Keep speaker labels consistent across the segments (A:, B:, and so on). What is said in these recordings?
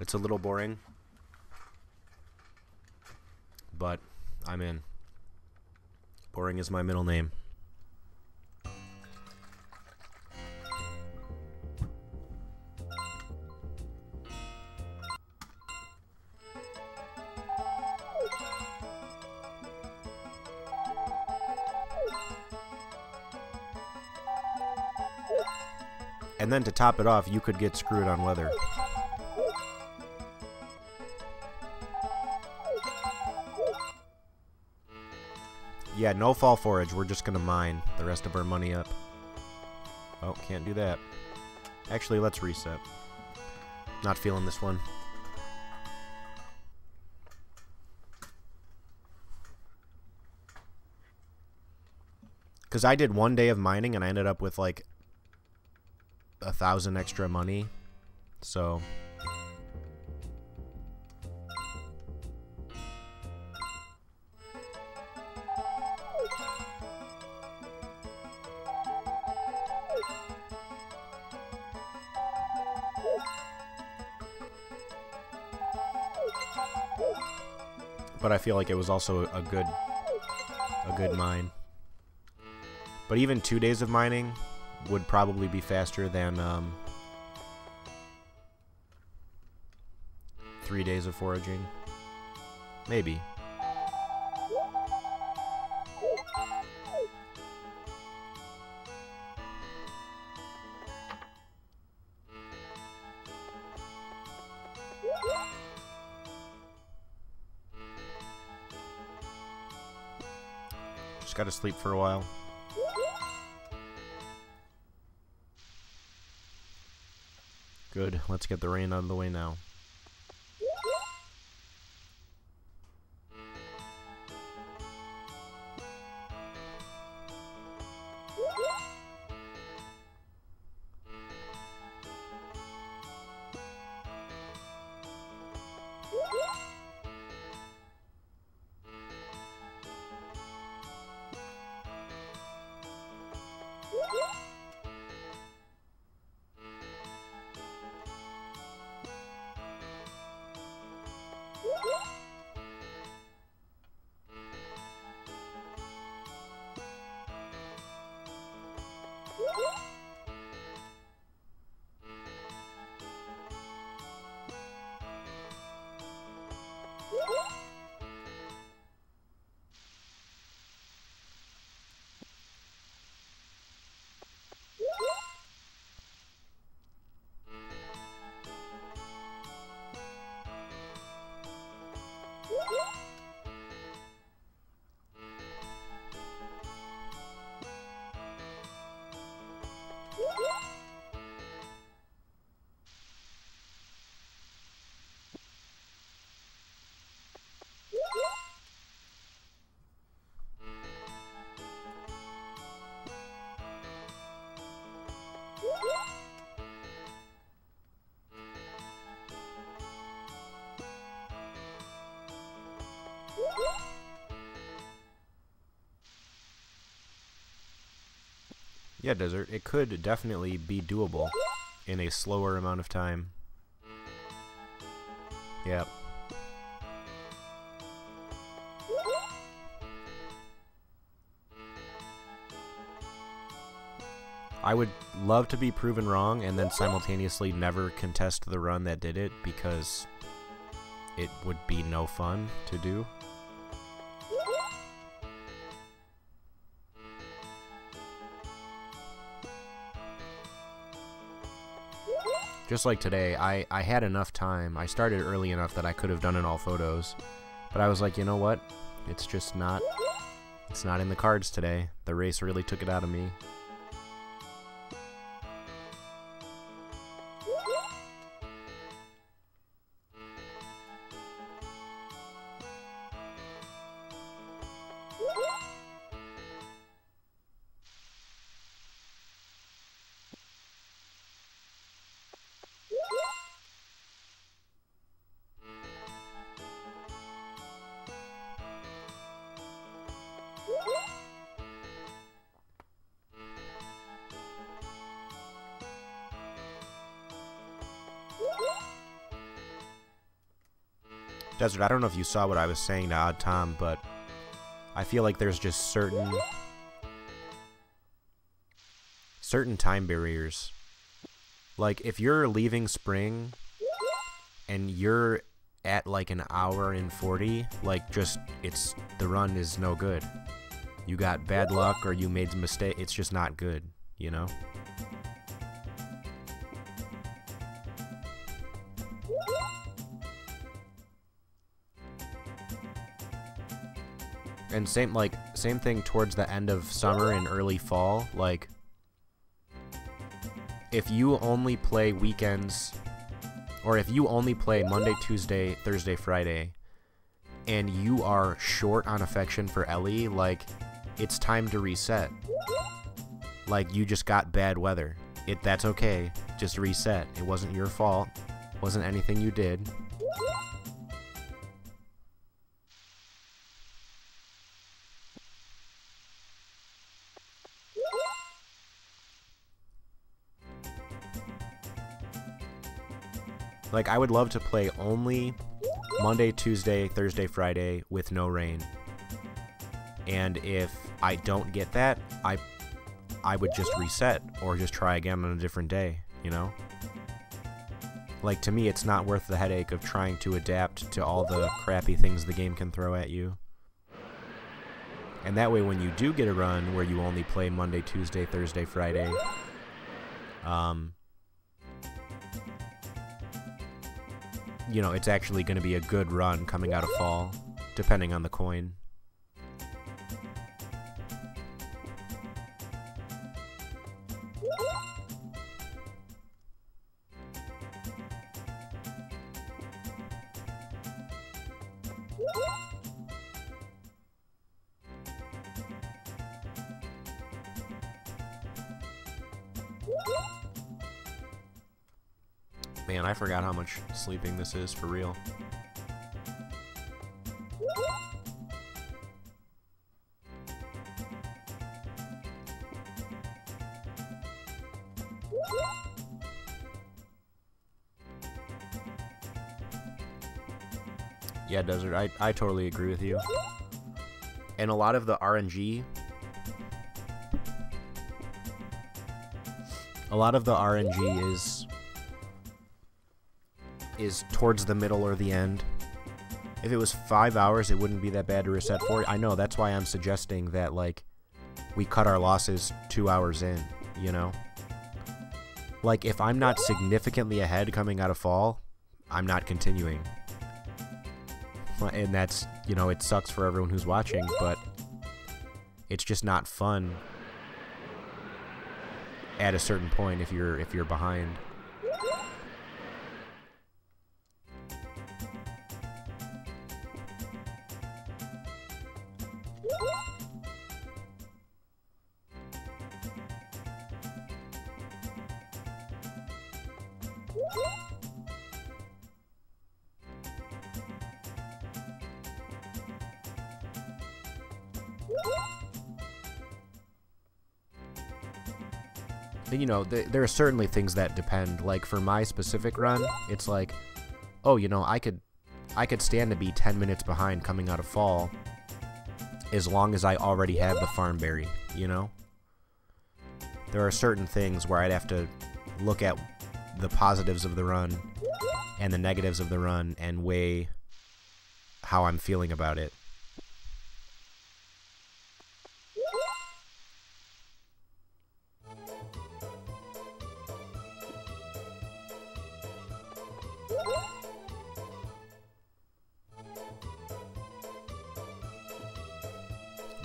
A: It's a little boring, but I'm in. Boring is my middle name. And then to top it off, you could get screwed on weather. Yeah, no fall forage. We're just gonna mine the rest of our money up. Oh, can't do that. Actually, let's reset. Not feeling this one. Because I did one day of mining and I ended up with like 1,000 extra money. So... but I feel like it was also a good mine. But even 2 days of mining would probably be faster than 3 days of foraging. Maybe. Just gotta sleep for a while. Good, let's get the rain out of the way now. Yeah, Desert, it could definitely be doable in a slower amount of time. Yep. I would love to be proven wrong and then simultaneously never contest the run that did it, because it would be no fun to do. Just like today, I had enough time. I started early enough that I could have done it all photos. But I was like, you know what? It's just not... It's not in the cards today. The race really took it out of me. Desert, I don't know if you saw what I was saying to Odd Tom, but I feel like there's just certain time barriers. Like, if you're leaving spring and you're at like an hour and 40, like, just, the run is no good. You got bad luck or you made a mistake. It's just not good, you know? And same thing towards the end of summer and early fall. Like, if you only play weekends, or if you only play Monday, Tuesday, Thursday, Friday, and you are short on affection for Ellie, like, it's time to reset. Like, you just got bad weather. That's okay. Just reset. It wasn't your fault. It wasn't anything you did. Like, I would love to play only Monday, Tuesday, Thursday, Friday with no rain. And if I don't get that, I would just reset or just try again on a different day, you know? Like, to me, it's not worth the headache of trying to adapt to all the crappy things the game can throw at you. And that way, when you do get a run where you only play Monday, Tuesday, Thursday, Friday, you know, it's actually going to be a good run coming out of fall, depending on the coin. Man, I forgot how much sleeping this is for real. Yeah, Desert, I totally agree with you. And a lot of the RNG... A lot of the RNG is towards the middle or the end. If it was 5 hours, it wouldn't be that bad to reset for. I know, that's why I'm suggesting that, like, we cut our losses 2 hours in, you know? Like, if I'm not significantly ahead coming out of fall, I'm not continuing. And that's, you know, it sucks for everyone who's watching, but it's just not fun at a certain point if you're behind. You know, there are certainly things that depend. Like, for my specific run, it's like, oh, you know, I could stand to be 10 minutes behind coming out of fall as long as I already have the farm berry, you know? There are certain things where I'd have to look at the positives of the run and the negatives of the run and weigh how I'm feeling about it.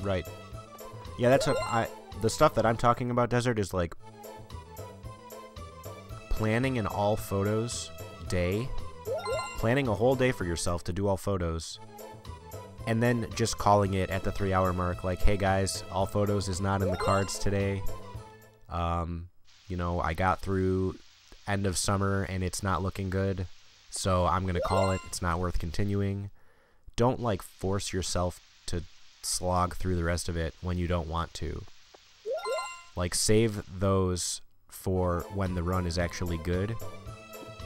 A: Right. Yeah, that's the stuff that I'm talking about, Desert, is like planning an all photos day, planning a whole day for yourself to do all photos, and then just calling it at the 3 hour mark, like, hey guys, all photos is not in the cards today. You know, I got through end of summer and it's not looking good, so I'm gonna call it. It's not worth continuing. Don't, like, force yourself to slog through the rest of it when you don't want to. Like, save those for when the run is actually good,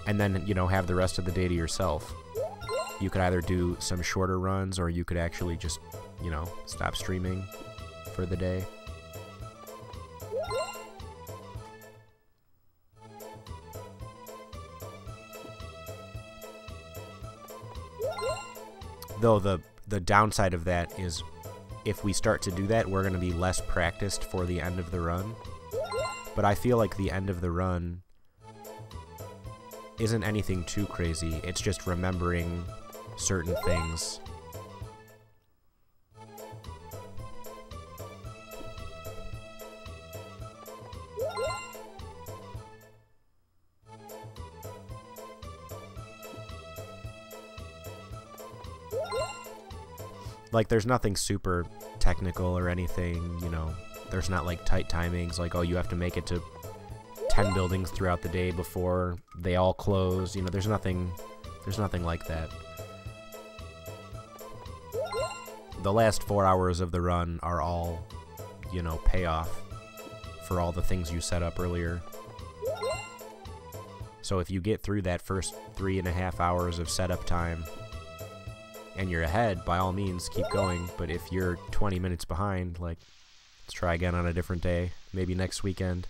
A: and then, you know, have the rest of the day to yourself. you could either do some shorter runs, or you could actually just, you know, stop streaming for the day. Though the downside of that is, if we start to do that, we're going to be less practiced for the end of the run. But I feel like the end of the run isn't anything too crazy. It's just remembering certain things. Like, there's nothing super technical or anything, you know. There's not, like, tight timings, like, oh, you have to make it to 10 buildings throughout the day before they all close. You know, there's nothing like that. The last 4 hours of the run are all, you know, payoff for all the things you set up earlier. So if you get through that first 3.5 hours of setup time and you're ahead, by all means, keep going. But if you're 20 minutes behind, like, let's try again on a different day, maybe next weekend.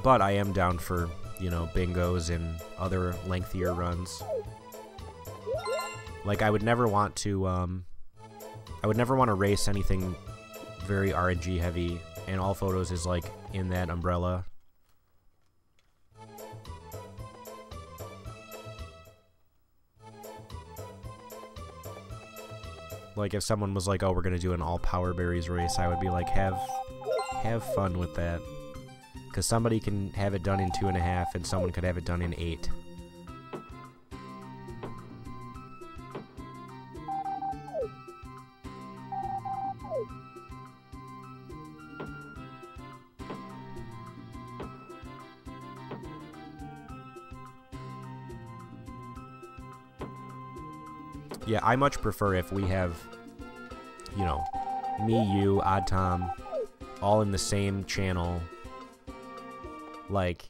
A: But I am down for, you know, bingos and other lengthier runs. Like, I would never want to race anything very RNG heavy, and all photos is, like, in that umbrella. Like, if someone was like, oh, we're gonna do an all power berries race, I would be like, have fun with that. Because somebody can have it done in 2.5, and someone could have it done in 8. Yeah, I much prefer if we have, you know, me, you, Odd Tom, all in the same channel. Like,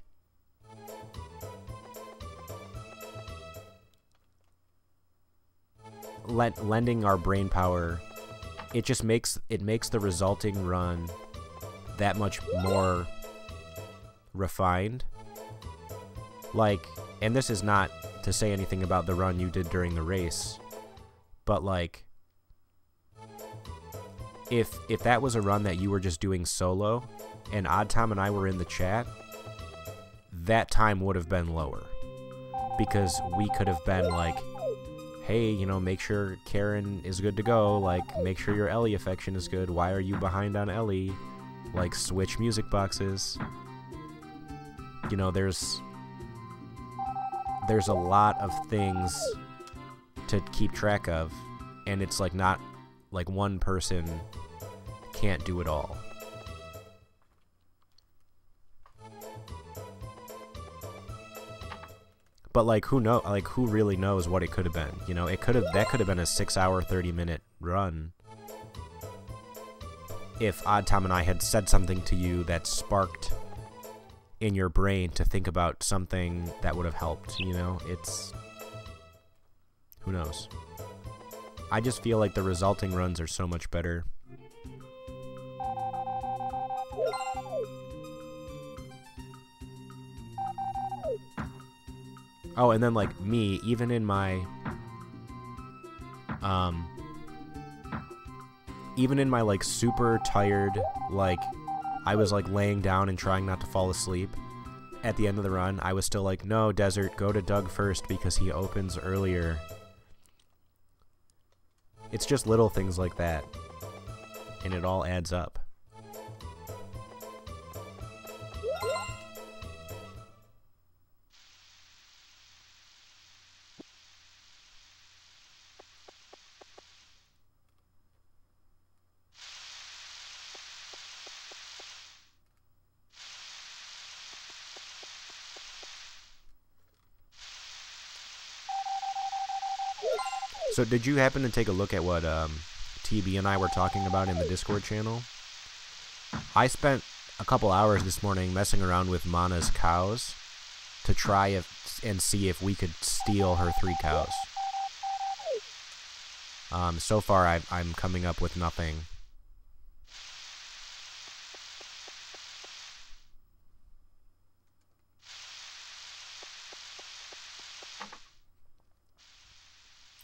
A: lending our brain power, it just makes the resulting run that much more refined. Like, and this is not to say anything about the run you did during the race, but like, if that was a run that you were just doing solo and Odd Tom and I were in the chat, that time would have been lower, because we could have been like, hey, you know, make sure Karen is good to go, like, make sure your Ellie affection is good, why are you behind on Ellie, like, switch music boxes. You know, there's a lot of things to keep track of, and it's like, not like one person can't do it all. But like, who really knows what it could have been? You know, that could have been a 6-hour, 30-minute run if Odd Tom and I had said something to you that sparked in your brain to think about something that would have helped. You know, who knows? I just feel like the resulting runs are so much better. Oh, and then, like, me, even in my like super tired, like, I was like laying down and trying not to fall asleep at the end of the run, I was still like, no, Desert, go to Doug first because he opens earlier. It's just little things like that, and it all adds up. So did you happen to take a look at what TB and I were talking about in the Discord channel? I spent a couple hours this morning messing around with Mana's cows to try and see if we could steal her 3 cows. So far I'm coming up with nothing.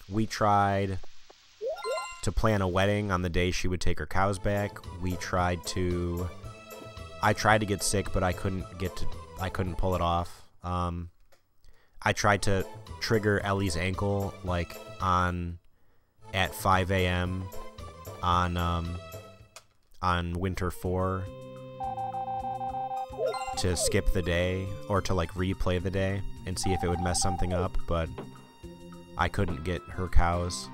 A: We tried to plan a wedding on the day she would take her cows back. I tried to get sick, but I couldn't pull it off. I tried to trigger Ellie's ankle like at 5 a.m. on Winter 4 to skip the day or to like replay the day and see if it would mess something up, but I couldn't get her cows.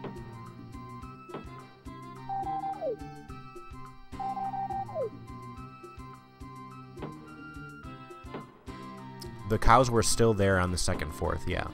A: The cows were still there on the 2nd, 4th, yeah.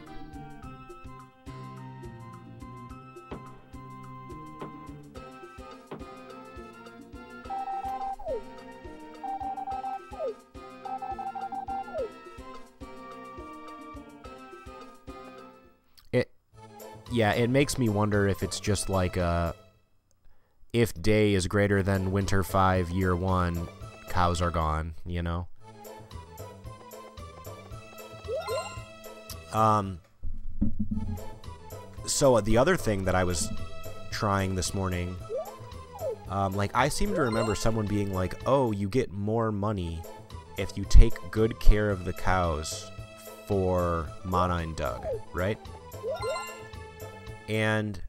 A: Yeah, it makes me wonder if it's just like if day is greater than Winter 5, Year 1, cows are gone, you know? So the other thing that I was trying this morning, like I seem to remember someone being like, oh, you get more money if you take good care of the cows for Mana and Doug, right? And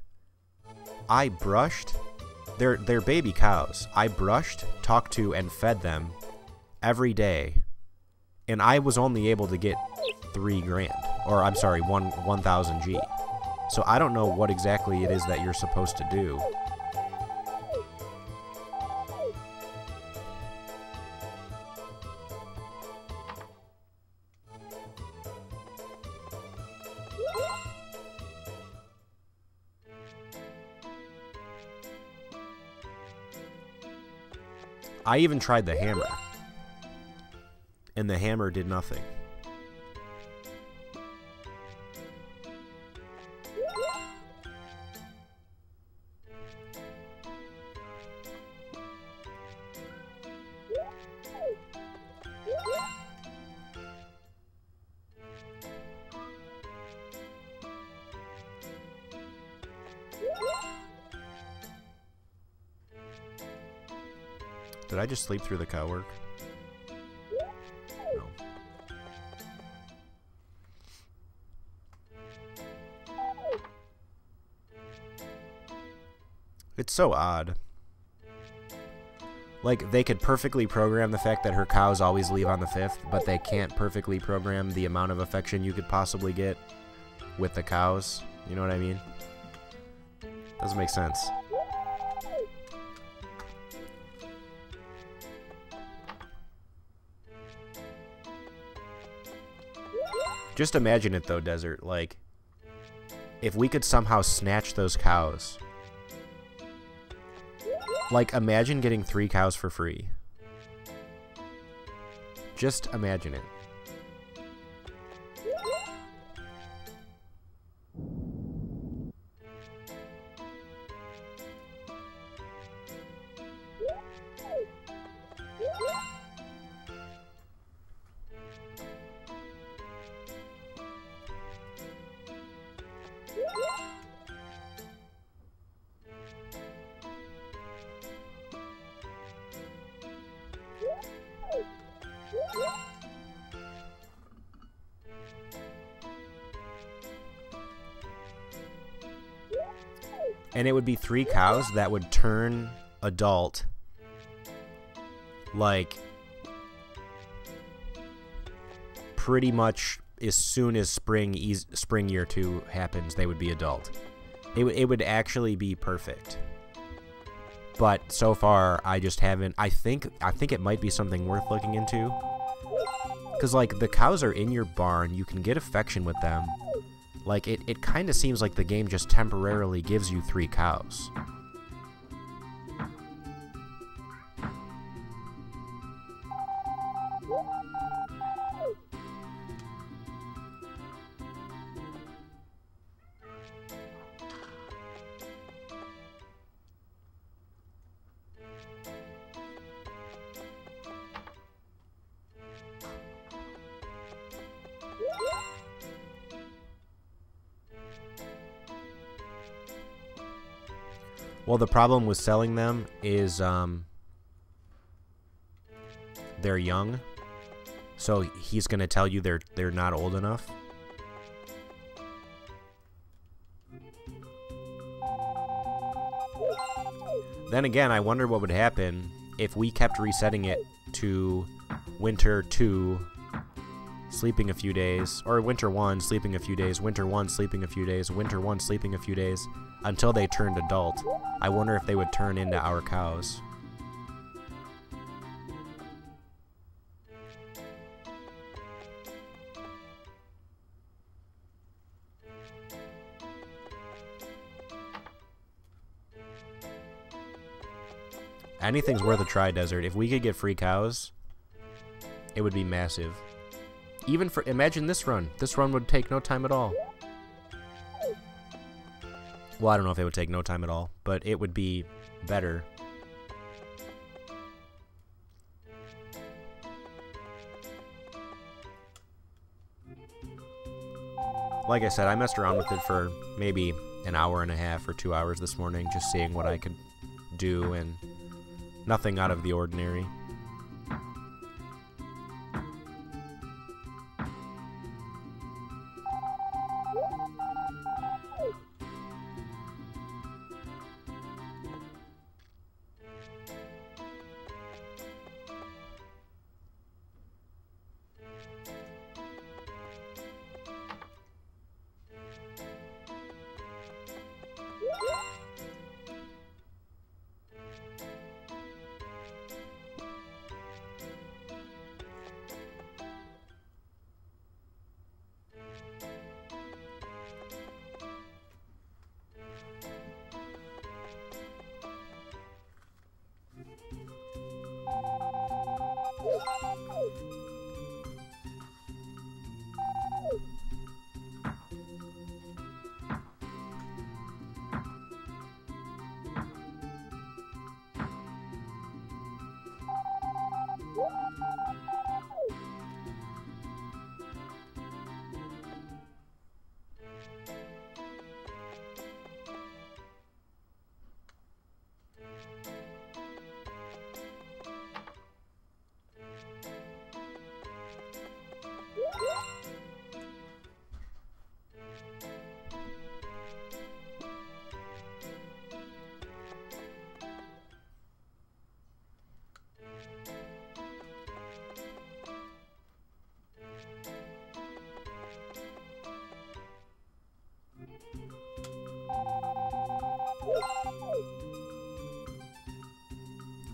A: I brushed, they're baby cows. I brushed, talked to, and fed them every day, and I was only able to get 3 grand, or I'm sorry, 1,000 G. So I don't know what exactly it is that you're supposed to do. I even tried the hammer, and the hammer did nothing. Did I just sleep through the cow work? No. It's so odd. Like, they could perfectly program the fact that her cows always leave on the 5th, but they can't perfectly program the amount of affection you could possibly get with the cows. You know what I mean? Doesn't make sense. Just imagine it though, Desert. Like, if we could somehow snatch those cows. Like, imagine getting 3 cows for free. Just imagine it. And it would be 3 cows that would turn adult, like, pretty much as soon as spring year 2 happens, they would be adult. It would actually be perfect. But so far, I just haven't. I think it might be something worth looking into. Because, like, the cows are in your barn. You can get affection with them. Like, it kind of seems like the game just temporarily gives you 3 cows. Well, the problem with selling them is they're young, so he's gonna tell you they're not old enough. Then again, I wonder what would happen if we kept resetting it to winter 2, sleeping a few days, or winter 1, sleeping a few days, winter 1, sleeping a few days, winter 1, sleeping a few days, until they turned adult. I wonder if they would turn into our cows. Anything's worth a try, Desert. If we could get free cows, it would be massive. Even for, imagine this run. This run would take no time at all. Well, I don't know if it would take no time at all, but it would be better. Like I said, I messed around with it for maybe an hour and a half or 2 hours this morning, just seeing what I could do, and nothing out of the ordinary.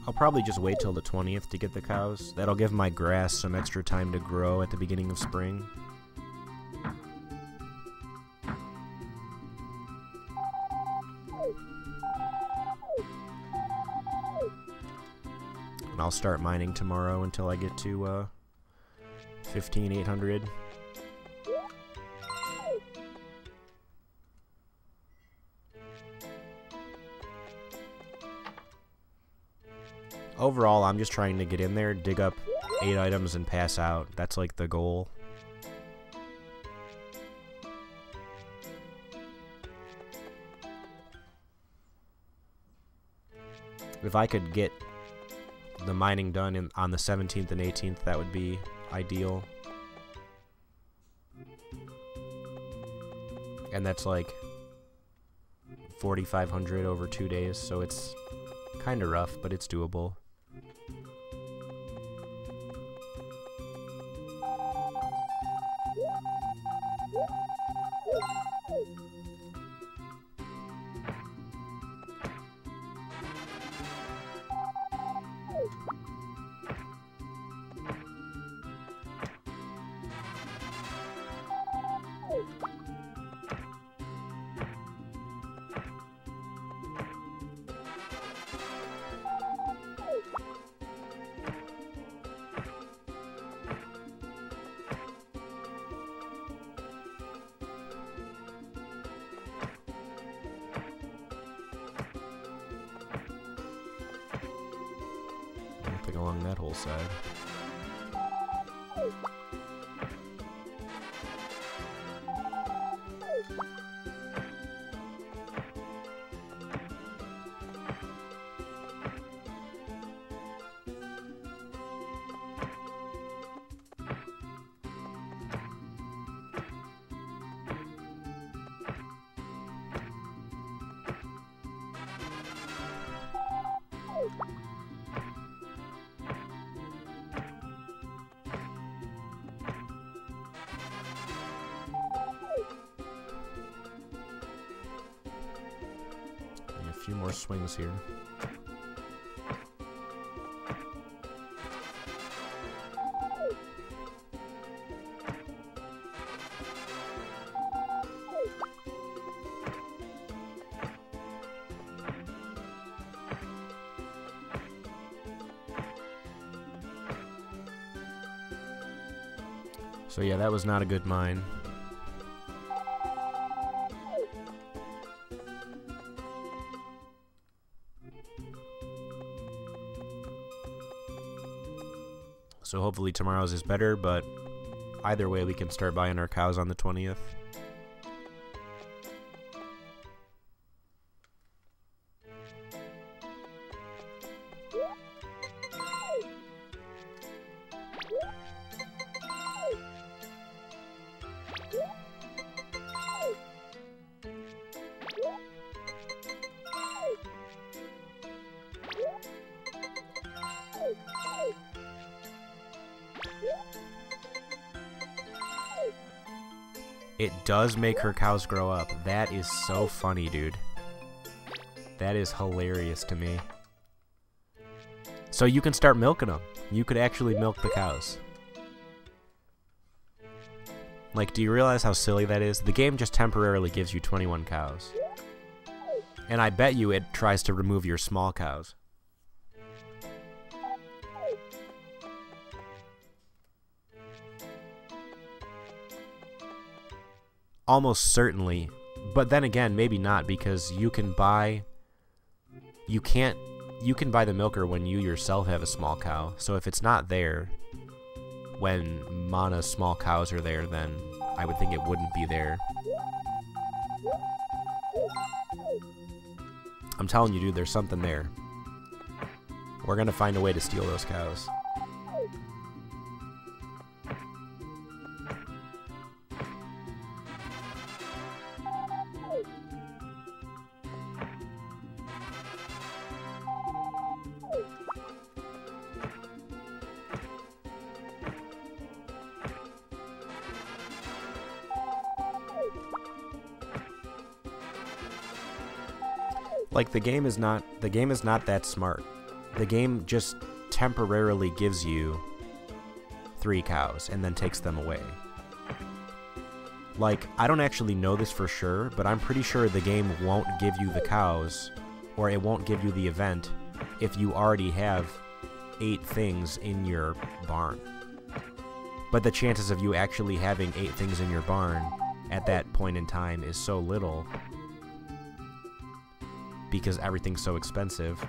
A: I'll probably just wait till the 20th to get the cows. That'll give my grass some extra time to grow at the beginning of spring. And I'll start mining tomorrow until I get to 15,800. Overall, I'm just trying to get in there, dig up 8 items, and pass out. That's like the goal. If I could get the mining done on the 17th and 18th, that would be ideal. And that's like 4,500 over 2 days, so it's kind of rough, but it's doable. along that whole side. A few more swings here. So yeah, that was not a good mine. So hopefully tomorrow's is better, but either way we can start buying our cows on the 20th. It does make her cows grow up. That is so funny, dude. That is hilarious to me. So you can start milking them. You could actually milk the cows. Like, do you realize how silly that is? The game just temporarily gives you 21 cows. And I bet you it tries to remove your small cows. Almost certainly, but then again, maybe not, because you can buy the milker when you yourself have a small cow. So if it's not there when Mana's small cows are there, then I would think it wouldn't be there. I'm telling you, dude, there's something there. We're gonna find a way to steal those cows. Like, the game is not that smart. The game just temporarily gives you 3 cows and then takes them away. Like, I don't actually know this for sure, but I'm pretty sure the game won't give you the cows, or it won't give you the event, if you already have 8 things in your barn. But the chances of you actually having 8 things in your barn at that point in time is so little, because everything's so expensive.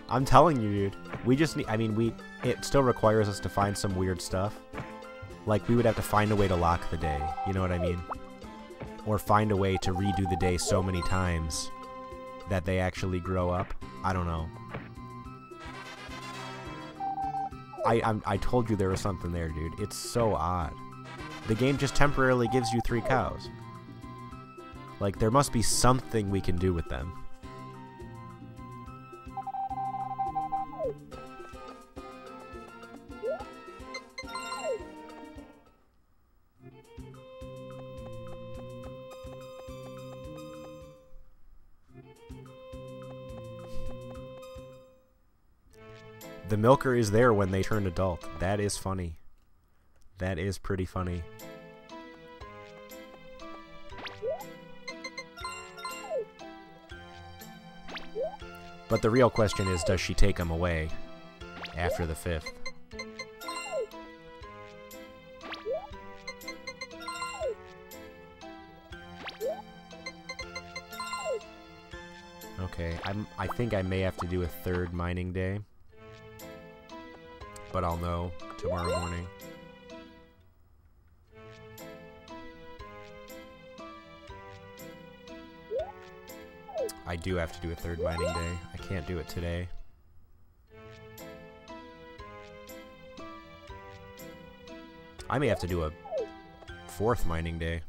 A: I'm telling you, dude. We just need, it still requires us to find some weird stuff. Like, we would have to find a way to lock the day, you know what I mean? Or find a way to redo the day so many times that they actually grow up. I don't know. I told you there was something there, dude. It's so odd. The game just temporarily gives you 3 cows. Like, there must be something we can do with them. The milker is there when they turn adult. That is funny. That is pretty funny. But the real question is, does she take him away after the 5th? Okay, I think I may have to do a 3rd mining day. But I'll know tomorrow morning. I do have to do a 3rd mining day. I can't do it today. I may have to do a 4th mining day.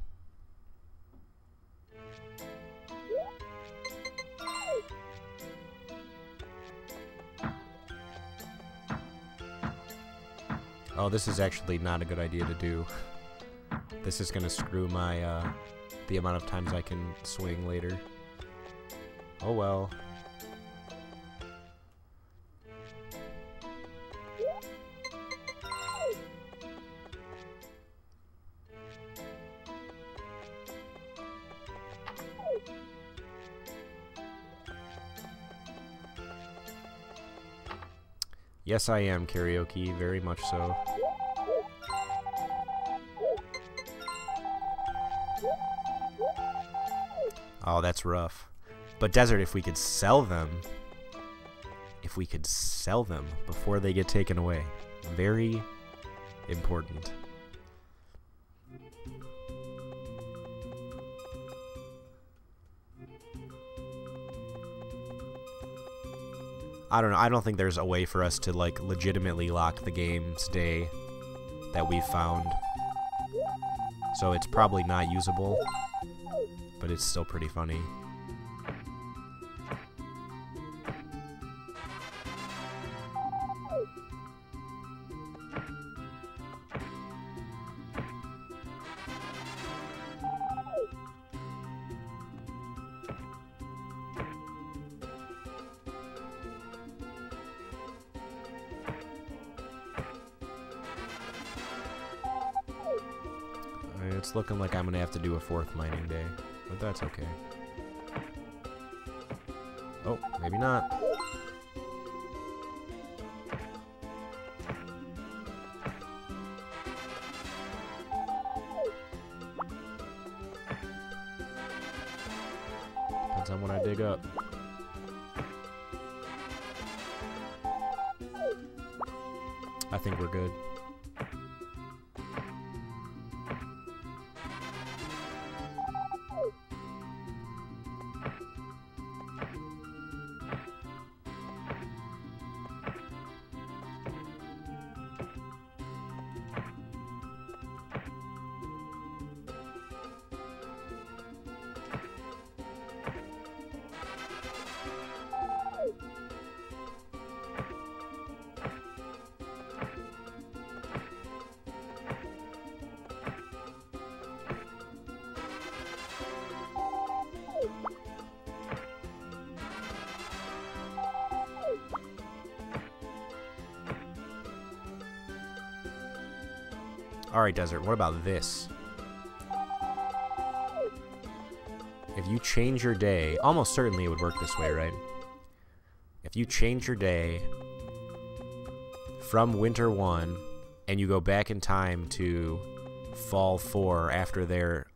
A: Oh, this is actually not a good idea to do. This is gonna screw my, the amount of times I can swing later. Oh well. Yes, I am, karaoke, very much so. Oh, that's rough. But Desert, if we could sell them... If we could sell them before they get taken away. Very important. I don't know. I don't think there's a way for us to, like, legitimately lock the game's day that we've found. So it's probably not usable, but it's still pretty funny. It's looking like I'm gonna have to do a 4th mining day, but that's okay. Oh, maybe not. Depends on what I dig up. I think we're good. Alright, Desert, what about this? If you change your day, almost certainly it would work this way, right? If you change your day from Winter 1 and you go back in time to Fall 4 after they're...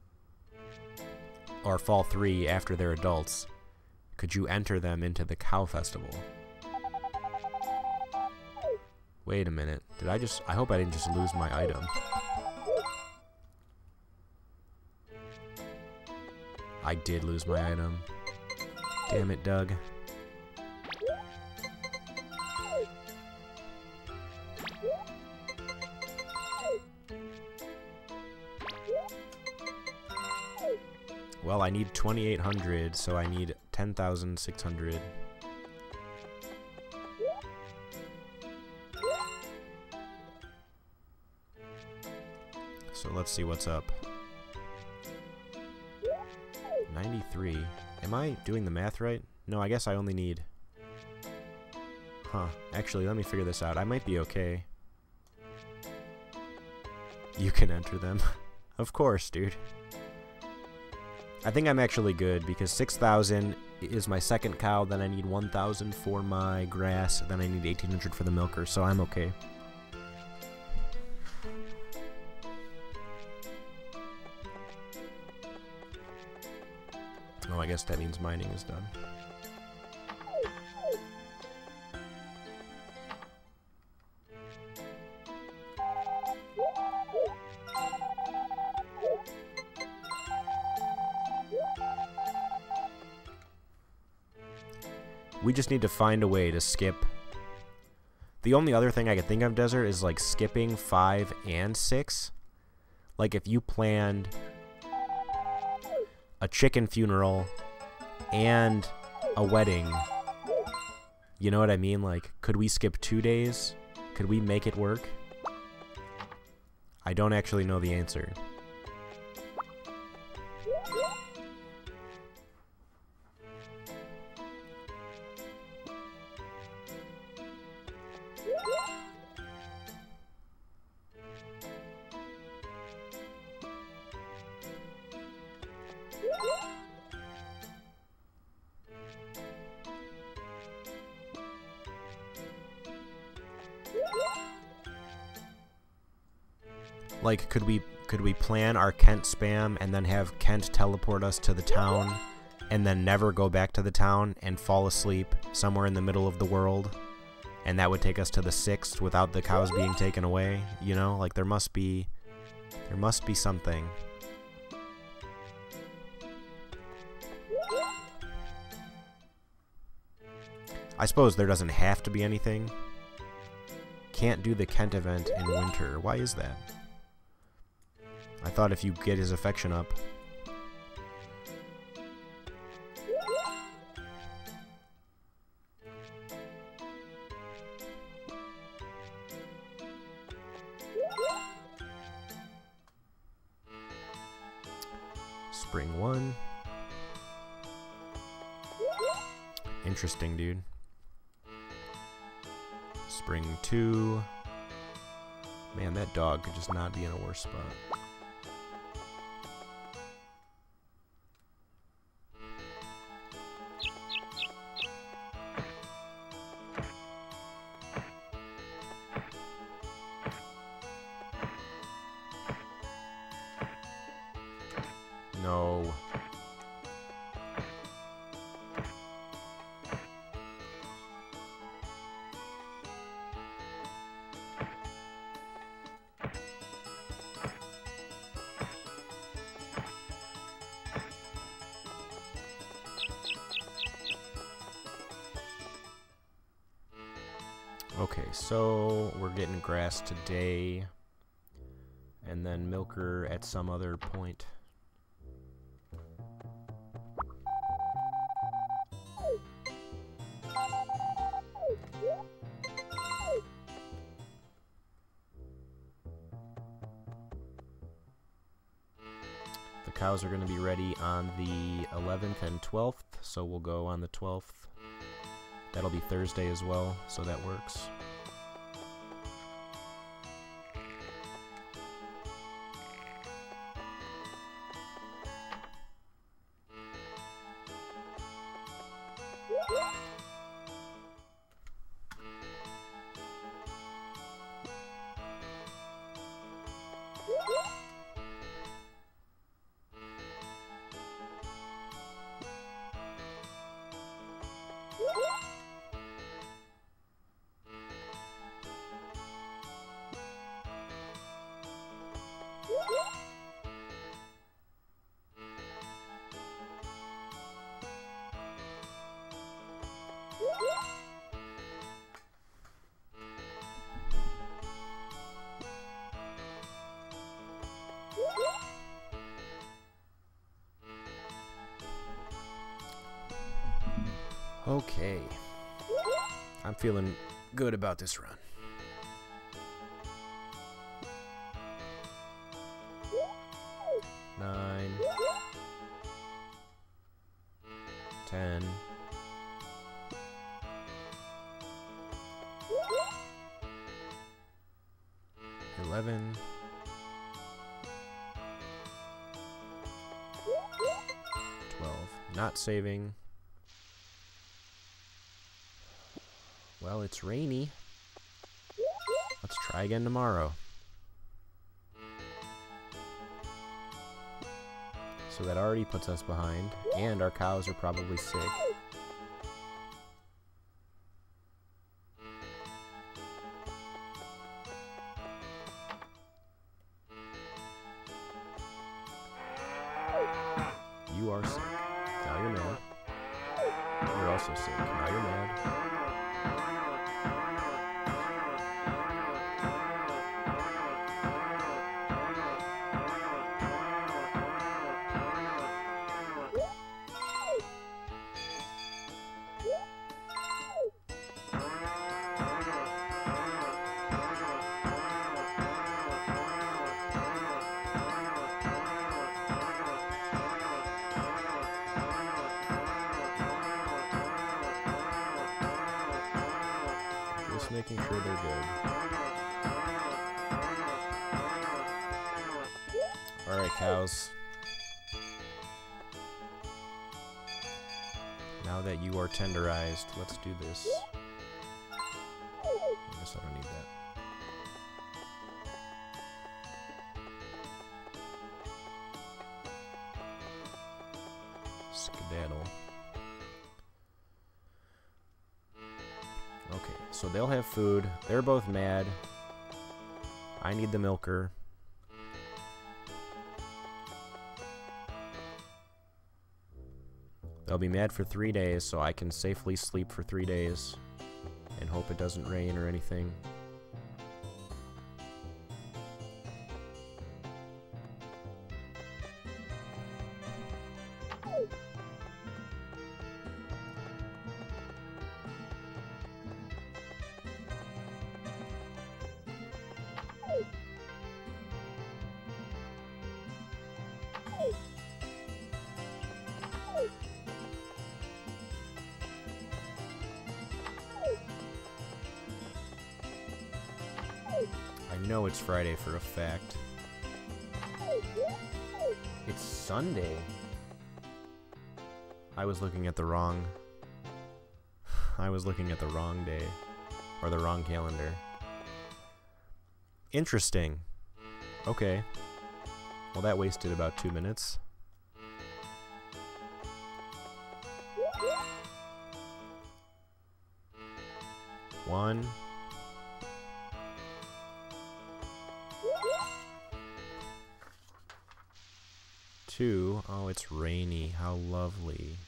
A: or Fall 3 after they're adults, could you enter them into the Cow Festival? Wait a minute. Did I just... I hope I didn't just lose my item. I did lose my item. Damn it, Doug. Well, I need 2,800, so I need 10,600. So let's see what's up. 93. Am I doing the math right? No, I guess I only need... Huh. Actually, let me figure this out. I might be okay. You can enter them. Of course, dude. I think I'm actually good because 6,000 is my second cow, then I need 1,000 for my grass, then I need 1,800 for the milker, so I'm okay. Oh, I guess that means mining is done. We just need to find a way to skip. The only other thing I could think of, Desert, is like skipping 5 and 6. Like if you planned a chicken funeral and a wedding, you know what I mean? Like, could we skip 2 days? Could we make it work? I don't actually know the answer. Like, could we plan our Kent spam and then have Kent teleport us to the town and then never go back to the town and fall asleep somewhere in the middle of the world? And that would take us to the 6th without the cows being taken away, you know? Like, there must be something. I suppose there doesn't have to be anything. Can't do the Kent event in winter. Why is that? I thought if you get his affection up. Spring 1. Interesting, dude. Spring 2. Man, that dog could just not be in a worse spot. No. Okay, so we're getting grass today, and then milker at some other point. The cows are going to be ready on the 11th and 12th, so we'll go on the 12th. That'll be Thursday as well, so that works. Okay. I'm feeling good about this run. Nine. 10. 11. 12. Not saving. Well, it's rainy. Let's try again tomorrow. So that already puts us behind, and our cows are probably sick. You are sick. Now you're mad. You're also sick. Now you're mad. Just making sure they're good. Alright, cows. Now that you are tenderized, let's do this. I guess I don't need that. Skedaddle. Okay, so they'll have food. They're both mad. I need the milker. They'll be mad for 3 days, so I can safely sleep for 3 days and hope it doesn't rain or anything. I know it's Friday for a fact. It's Sunday. I was looking at the wrong day. Or the wrong calendar. Interesting. Okay. Well, that wasted about 2 minutes. One. 2. Oh, it's rainy. How lovely.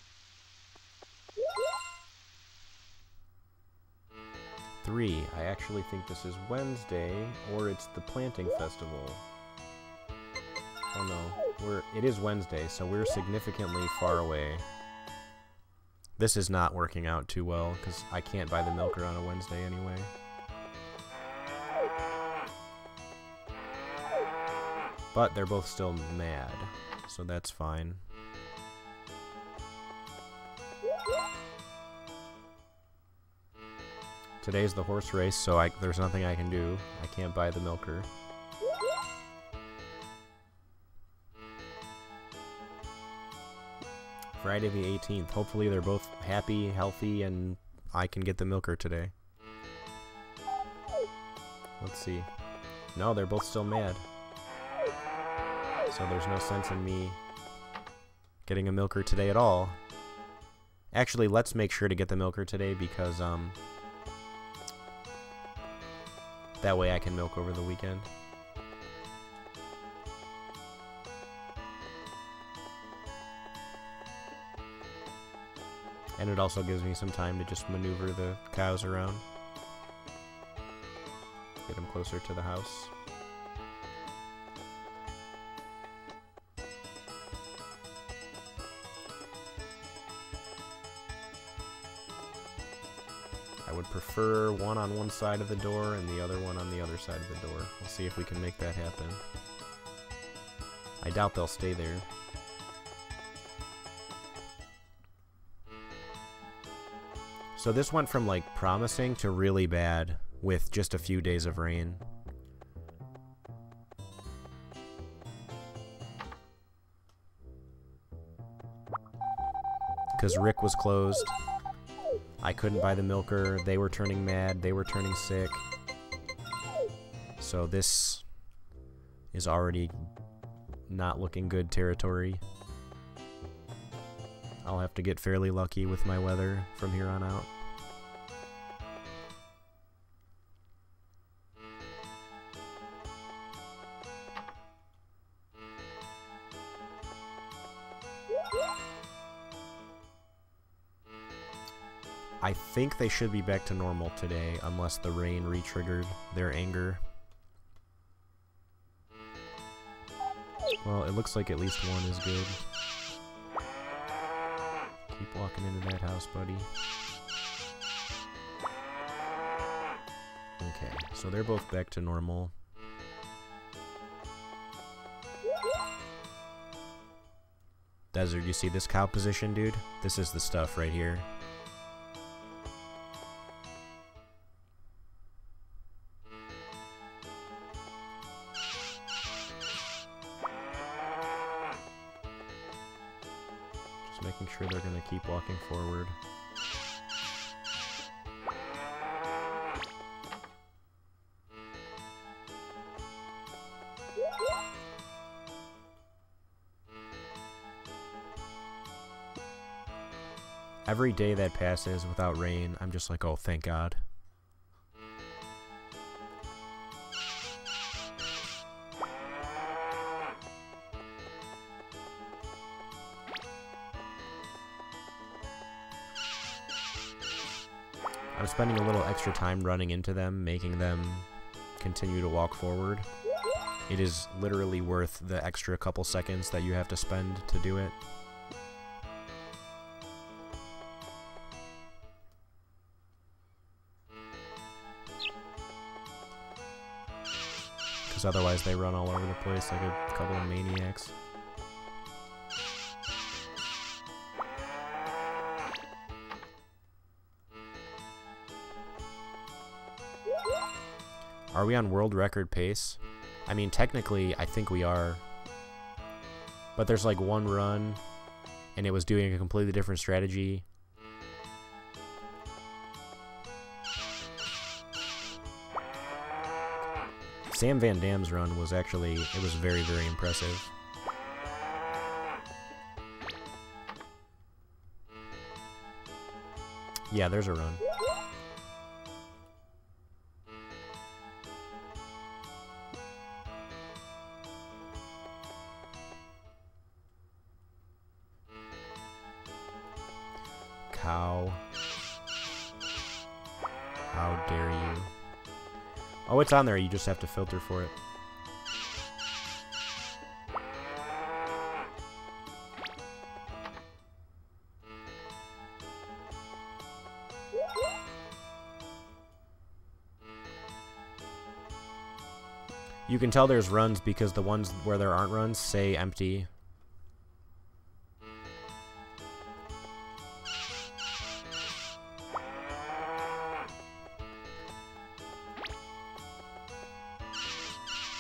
A: 3. I actually think this is Wednesday, or it's the planting festival. Oh no, it is Wednesday, so we're significantly far away. This is not working out too well, because I can't buy the milker on a Wednesday anyway. But they're both still mad, so that's fine. Today's the horse race, so there's nothing I can do. I can't buy the milker. Friday the 18th. Hopefully they're both happy, healthy, and I can get the milker today. Let's see. No, they're both still mad. So there's no sense in me getting a milker today at all. Actually, let's make sure to get the milker today because that way I can milk over the weekend. And it also gives me some time to just maneuver the cows around. Get them closer to the house. I would prefer one on one side of the door and the other one on the other side of the door. We'll see if we can make that happen. I doubt they'll stay there. So this went from like promising to really bad with just a few days of rain. because Rick was closed. I couldn't buy the milker. They were turning mad. They were turning sick. So this is already not looking good territory. I'll have to get fairly lucky with my weather from here on out. I think they should be back to normal today, unless the rain re-triggered their anger. Well, it looks like at least one is good. Keep walking into that house, buddy. Okay, so they're both back to normal. Desert, you see this cow position, dude? This is the stuff right here. Making sure they're going to keep walking forward. Every day that passes without rain, I'm just like, oh, thank God. I'm spending a little extra time running into them, making them continue to walk forward. It is literally worth the extra couple seconds that you have to spend to do it. Because otherwise they run all over the place like a couple of maniacs. Are we on world record pace? I mean, technically, I think we are. But there's like one run, and it was doing a completely different strategy. Sam Van Dam's run was actually, it was very, very impressive. Yeah, there's a run. Cow. How dare you? Oh, it's on there. You just have to filter for it. You can tell there's runs because the ones where there aren't runs say empty.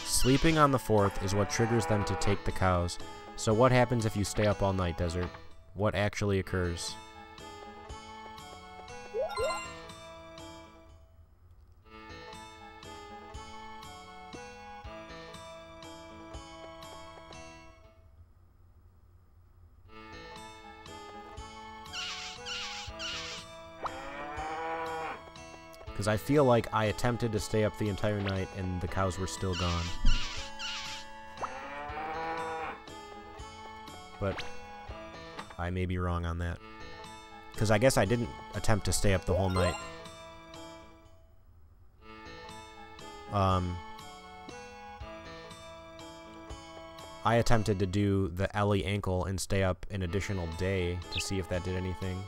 A: Sleeping on the 4th is what triggers them to take the cows. So what happens if you stay up all night, Desert? What actually occurs? Because I feel like I attempted to stay up the entire night and the cows were still gone. But I may be wrong on that. Because I guess I didn't attempt to stay up the whole night. I attempted to do the Ellie ankle and stay up an additional day to see if that did anything.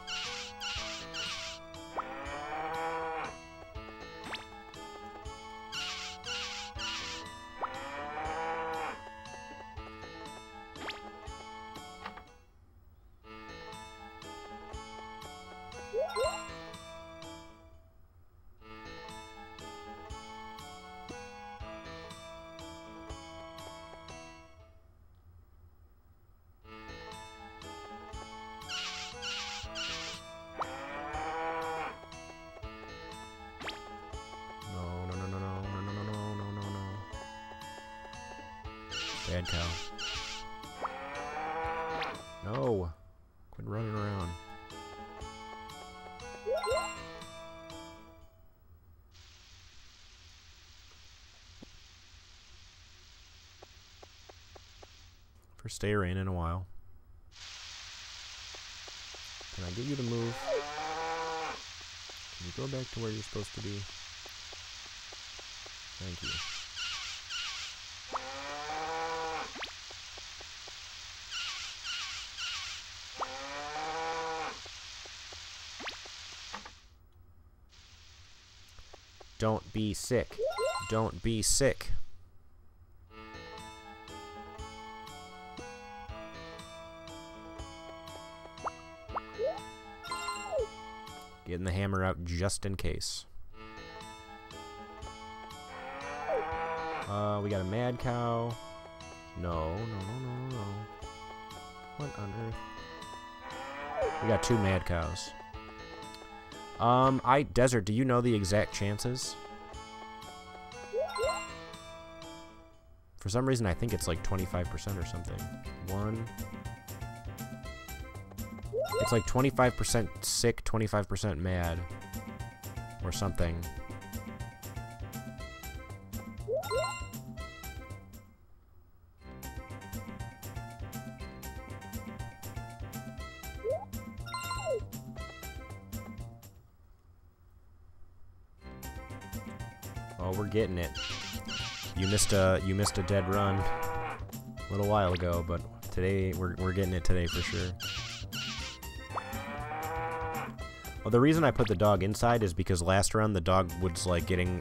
A: mad cow. No! Quit running around. First day of rain in a while. Can I get you to move? Can you go back to where you're supposed to be? Thank you. Don't be sick. Don't be sick. Getting the hammer out just in case. We got a mad cow. No. What on earth? We got 2 mad cows. Desert, do you know the exact chances? For some reason, I think it's like 25% or something. It's like 25% sick, 25% mad. Or something. Oh, we're getting it. You missed a dead run a little while ago, but today we're getting it today for sure. Well, the reason I put the dog inside is because last run the dog was like getting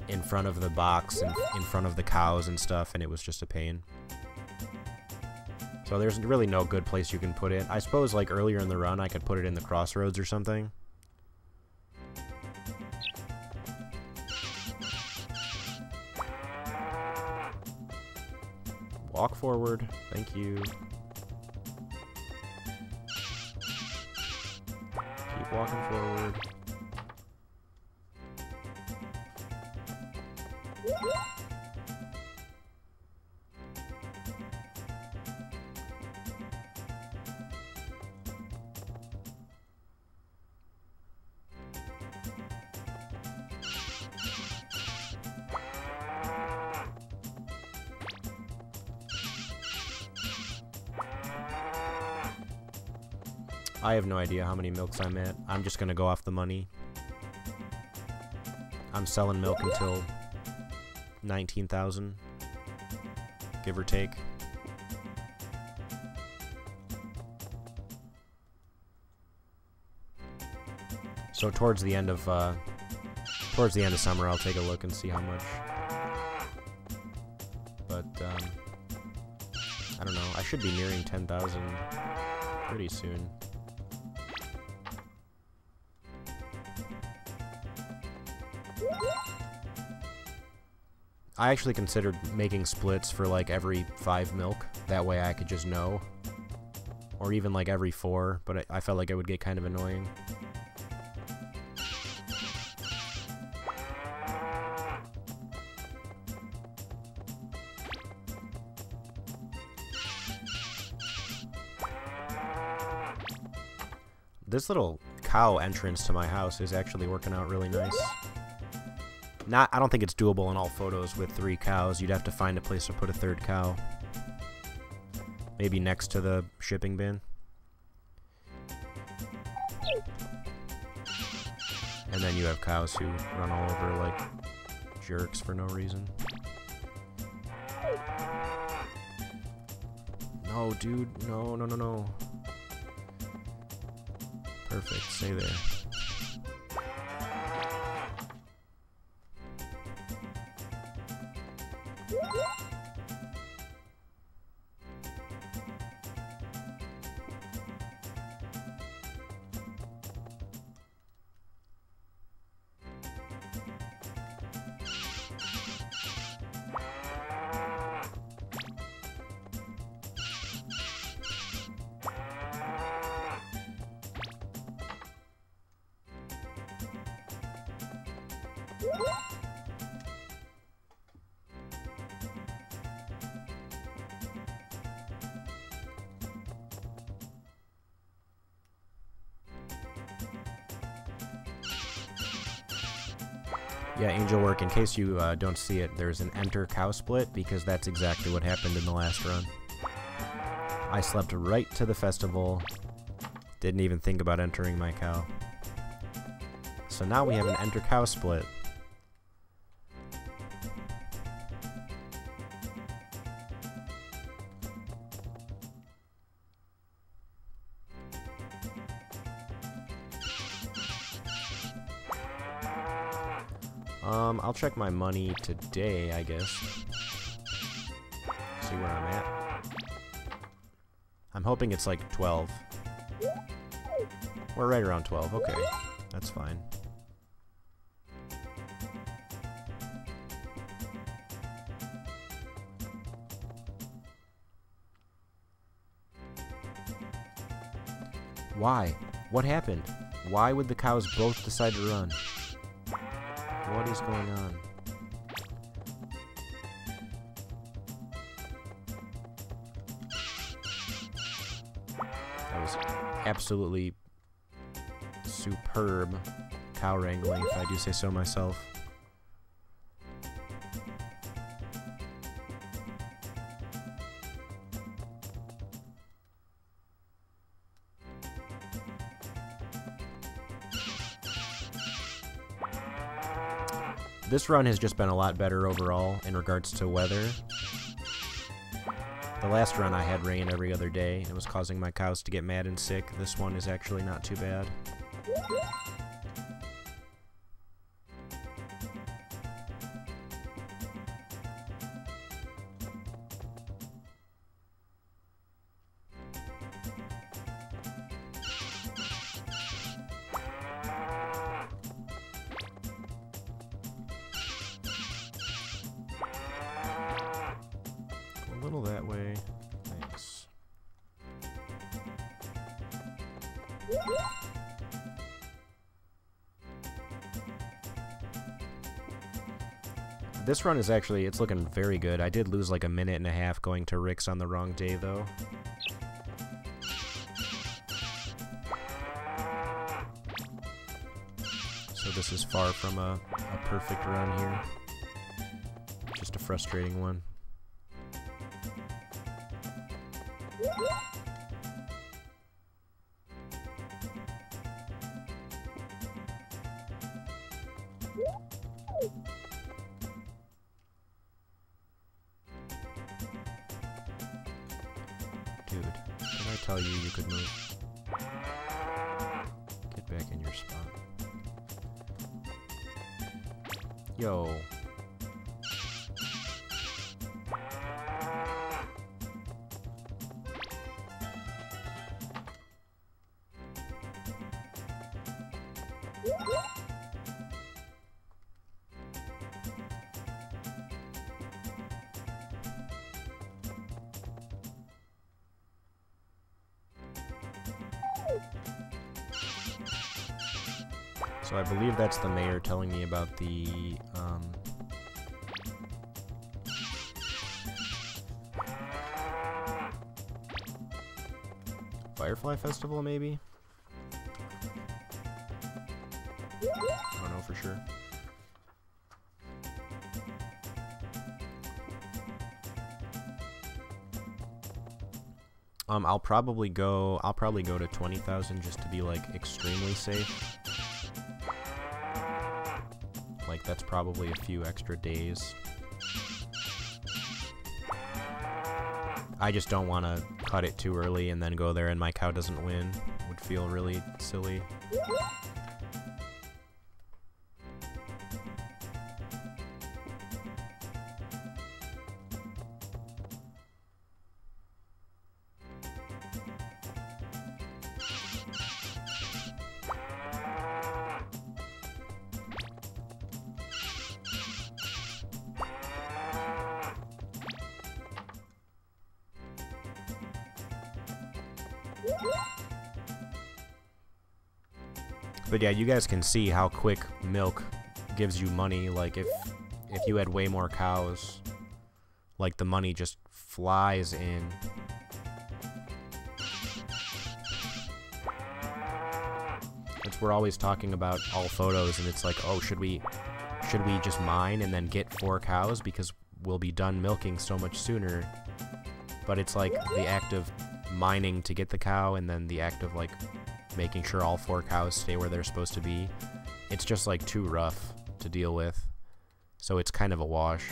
A: in front of the box and in front of the cows and stuff, and it was just a pain. So there's really no good place you can put it. I suppose like earlier in the run I could put it in the crossroads or something. Walk forward. Thank you. Keep walking forward. I have no idea how many milks I'm at. I'm just gonna go off the money. I'm selling milk until 19,000, give or take. So towards the end of summer, I'll take a look and see how much. But I don't know. I should be nearing 10,000 pretty soon. I actually considered making splits for like every 5 milk. That way I could just know. Or even like every 4, but I felt like it would get kind of annoying. This little cow entrance to my house is actually working out really nice. I don't think it's doable in all photos with 3 cows. You'd have to find a place to put a 3rd cow. Maybe next to the shipping bin. And then you have cows who run all over like jerks for no reason. No, dude. No. Perfect. Stay there. Yeah, Angel Work, in case you don't see it, there's an enter cow split, because that's exactly what happened in the last run. I slept right to the festival, didn't even think about entering my cow. So now we have an enter cow split. I'll check my money today, I guess. See where I'm at. I'm hoping it's like 12. We're right around 12. Okay, that's fine. Why? What happened? Why would the cows both decide to run? What is going on? That was absolutely superb cow wrangling, if I do say so myself. This run has just been a lot better overall in regards to weather. The last run I had rain every other day. It was causing my cows to get mad and sick. This one is actually not too bad. A little that way. Thanks. This run is actually, it's looking very good. I did lose like a minute and a half going to Rick's on the wrong day, though. So this is far from a perfect run here. Just a frustrating one. Dude, did I tell you you could move? Get back in your spot. Yo. So I believe that's the mayor telling me about the, Firefly Festival, maybe? I don't know for sure. I'll probably go to 20,000 just to be like extremely safe. Like that's probably a few extra days. I just don't want to cut it too early and then go there and my cow doesn't win. It would feel really silly. But yeah, you guys can see how quick milk gives you money. Like if you had way more cows, like the money just flies in. We're always talking about all photos, and it's like, oh, should we should we just mine and then get 4 cows because we'll be done milking so much sooner? But it's like the act of mining to get the cow and then the act of like making sure all 4 cows stay where they're supposed to be. It's just like too rough to deal with. So it's kind of a wash.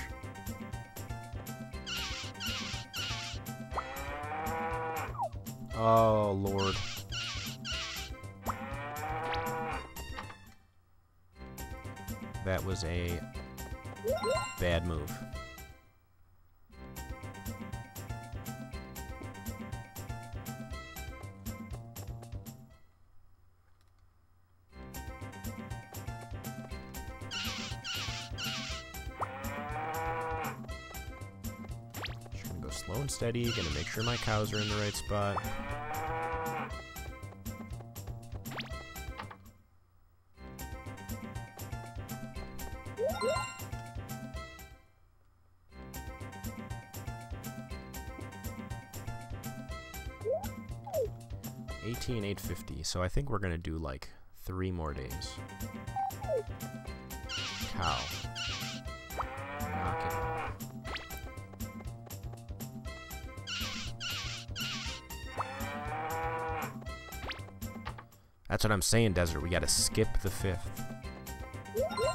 A: Oh, Lord. That was a bad move. Just gonna go slow and steady, gonna make sure my cows are in the right spot. $18,850, so I think we're gonna do like 3 more days. Cow. Knock it off. That's what I'm saying, Desert. We gotta skip the 5th.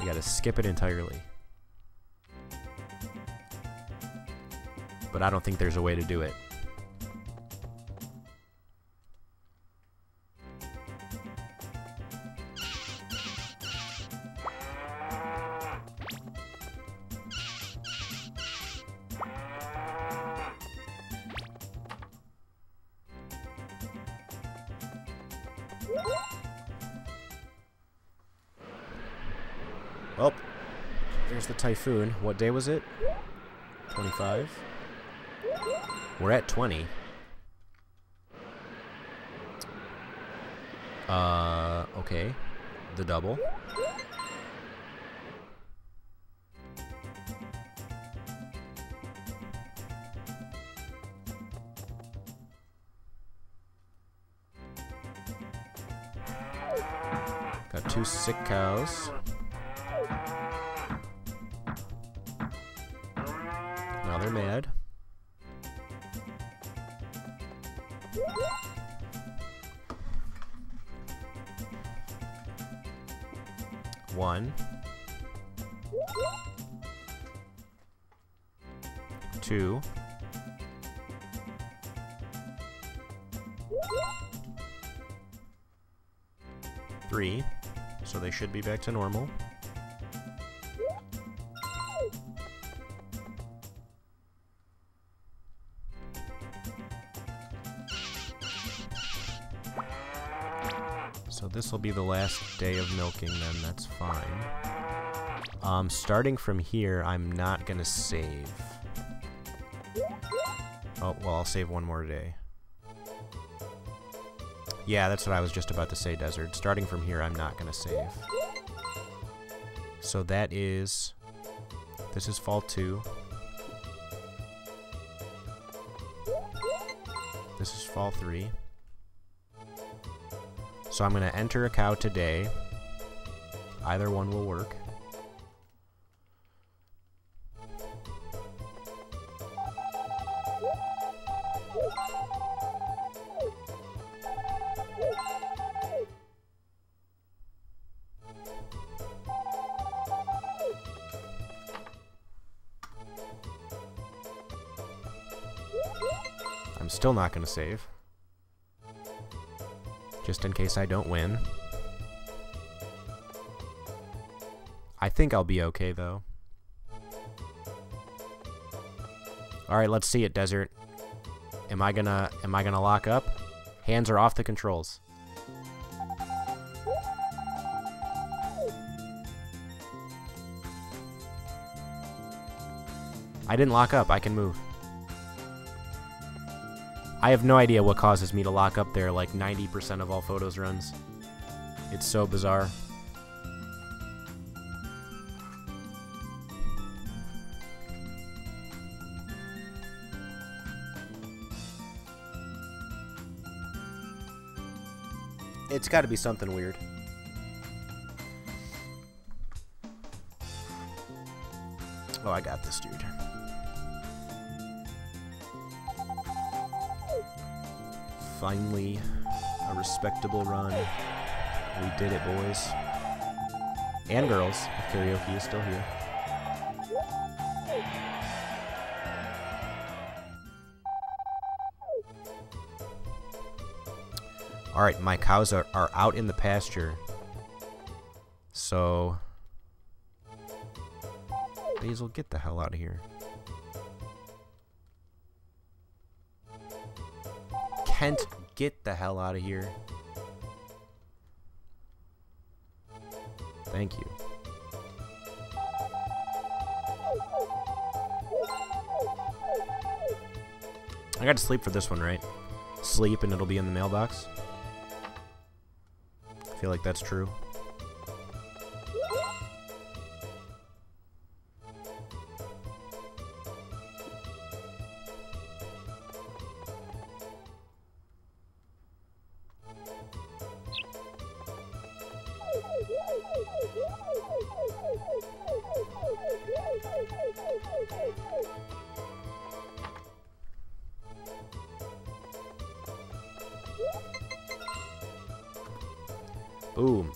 A: We gotta skip it entirely. But I don't think there's a way to do it. Well, there's the typhoon. What day was it? 25? We're at 20. Okay. The double. Got 2 sick cows. Now they're mad. One. 2. 3. So they should be back to normal. So this will be the last day of milking then, that's fine. Starting from here, I'm not gonna save. Oh, well, I'll save 1 more day. Yeah, that's what I was just about to say, Desert. Starting from here, I'm not gonna save. So that is... This is fall 2. This is fall 3. So I'm going to enter a cow today. Either one will work. I'm still not going to save. Just in case I don't win. I think I'll be okay, though. Alright, let's see it, Desert. Am I gonna lock up? Hands are off the controls. I didn't lock up, I can move. I have no idea what causes me to lock up there like 90% of all photos runs. It's so bizarre. It's got to be something weird. Oh, I got this, dude. Finally, a respectable run. We did it, boys. And girls, if karaoke is still here. Alright, my cows are out in the pasture. So... Basil, get the hell out of here. Kent, get the hell out of here. Thank you. I got to sleep for this one, right? Sleep and it'll be in the mailbox. I feel like that's true. Boom.